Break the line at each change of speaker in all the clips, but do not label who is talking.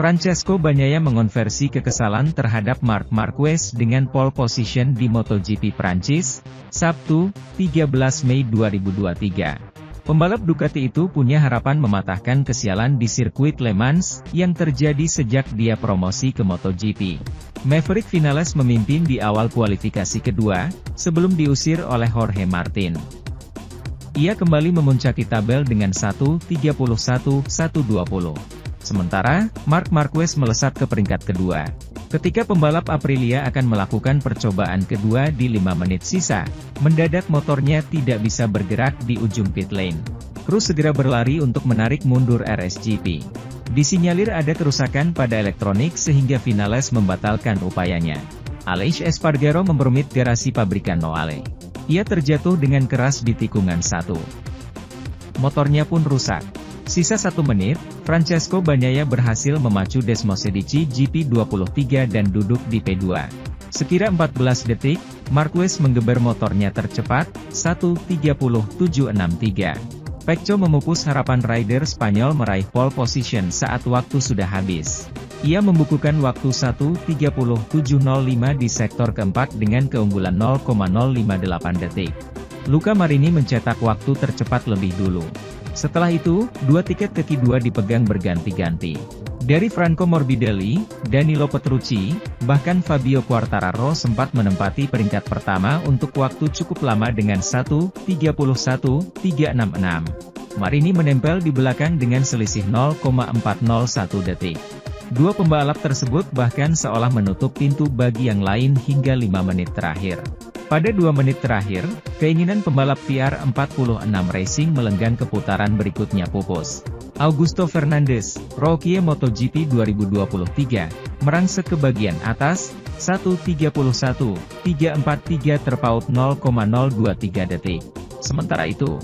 Francesco Bagnaia mengonversi kekesalan terhadap Marc Marquez dengan pole position di MotoGP Prancis, Sabtu, 13 Mei 2023. Pembalap Ducati itu punya harapan mematahkan kesialan di sirkuit Le Mans, yang terjadi sejak dia promosi ke MotoGP. Maverick Vinales memimpin di awal kualifikasi kedua, sebelum diusir oleh Jorge Martin. Ia kembali memuncaki tabel dengan 1:31.120. Sementara, Marc Marquez melesat ke peringkat kedua. Ketika pembalap Aprilia akan melakukan percobaan kedua di 5 menit sisa, mendadak motornya tidak bisa bergerak di ujung pit lane. Kru segera berlari untuk menarik mundur RSGP. Disinyalir ada kerusakan pada elektronik sehingga Vinales membatalkan upayanya. Aleix Espargaro memperumit garasi pabrikan Noale. Ia terjatuh dengan keras di tikungan 1. Motornya pun rusak. Sisa 1 menit, Francesco Bagnaia berhasil memacu Desmosedici GP23 dan duduk di P2. Sekira 14 detik, Marquez menggeber motornya tercepat, 1:37.63. Pecco memupus harapan rider Spanyol meraih pole position saat waktu sudah habis. Ia membukukan waktu 1:37.05 di sektor keempat dengan keunggulan 0,058 detik. Luca Marini mencetak waktu tercepat lebih dulu. Setelah itu, 2 tiket ke Q2 dipegang berganti-ganti. Dari Franco Morbidelli, Danilo Petrucci, bahkan Fabio Quartararo sempat menempati peringkat pertama untuk waktu cukup lama dengan 1:31.366. Marini menempel di belakang dengan selisih 0,401 detik. Dua pembalap tersebut bahkan seolah menutup pintu bagi yang lain hingga 5 menit terakhir. Pada 2 menit terakhir, keinginan pembalap VR46 Racing melenggang ke putaran berikutnya pupus. Augusto Fernandes, rookie MotoGP 2023, merangsek ke bagian atas, 1:31.343 terpaut 0,023 detik. Sementara itu,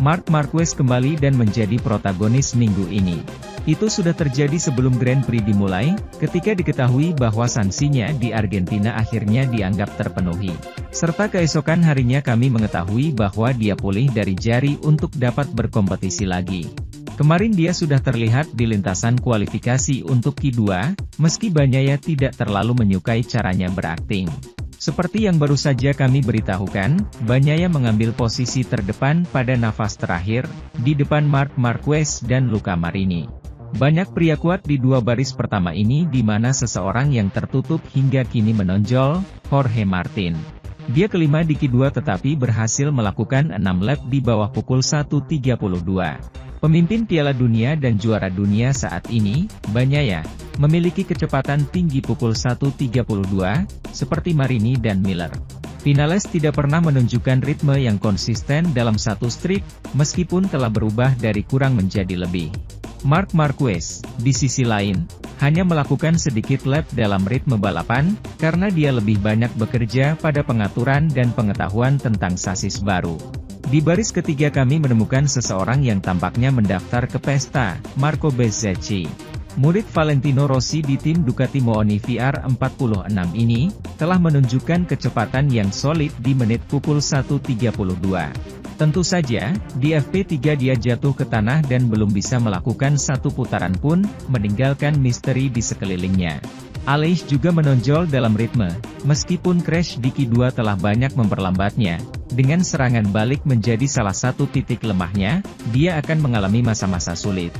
Marc Marquez kembali dan menjadi protagonis minggu ini. Itu sudah terjadi sebelum Grand Prix dimulai, ketika diketahui bahwa sanksinya di Argentina akhirnya dianggap terpenuhi. Serta keesokan harinya kami mengetahui bahwa dia pulih dari jari untuk dapat berkompetisi lagi. Kemarin dia sudah terlihat di lintasan kualifikasi untuk Q2, meski Bagnaia tidak terlalu menyukai caranya berakting. Seperti yang baru saja kami beritahukan, Bagnaia mengambil posisi terdepan pada nafas terakhir, di depan Marc Marquez dan Luca Marini. Banyak pria kuat di 2 baris pertama ini di mana seseorang yang tertutup hingga kini menonjol, Jorge Martin. Dia kelima di Q2 tetapi berhasil melakukan 6 lap di bawah pukul 1:32. Pemimpin Piala Dunia dan juara dunia saat ini, Bagnaia, memiliki kecepatan tinggi pukul 1:32, seperti Marini dan Miller. Vinales tidak pernah menunjukkan ritme yang konsisten dalam satu strip, meskipun telah berubah dari kurang menjadi lebih. Marc Marquez, di sisi lain, hanya melakukan sedikit lap dalam ritme balapan, karena dia lebih banyak bekerja pada pengaturan dan pengetahuan tentang sasis baru. Di baris ketiga kami menemukan seseorang yang tampaknya mendaftar ke pesta, Marco Bezzecchi. Murid Valentino Rossi di tim Ducati Mooni VR46 ini, telah menunjukkan kecepatan yang solid di menit pukul 1:32. Tentu saja, di FP3 dia jatuh ke tanah dan belum bisa melakukan satu putaran pun, meninggalkan misteri di sekelilingnya. Aleix juga menonjol dalam ritme, meskipun crash di Q2 telah banyak memperlambatnya. Dengan serangan balik menjadi salah satu titik lemahnya, dia akan mengalami masa-masa sulit.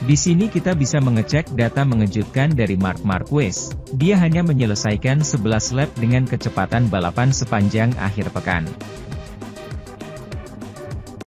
Di sini kita bisa mengecek data mengejutkan dari Marc Marquez. Dia hanya menyelesaikan 11 lap dengan kecepatan balapan sepanjang akhir pekan.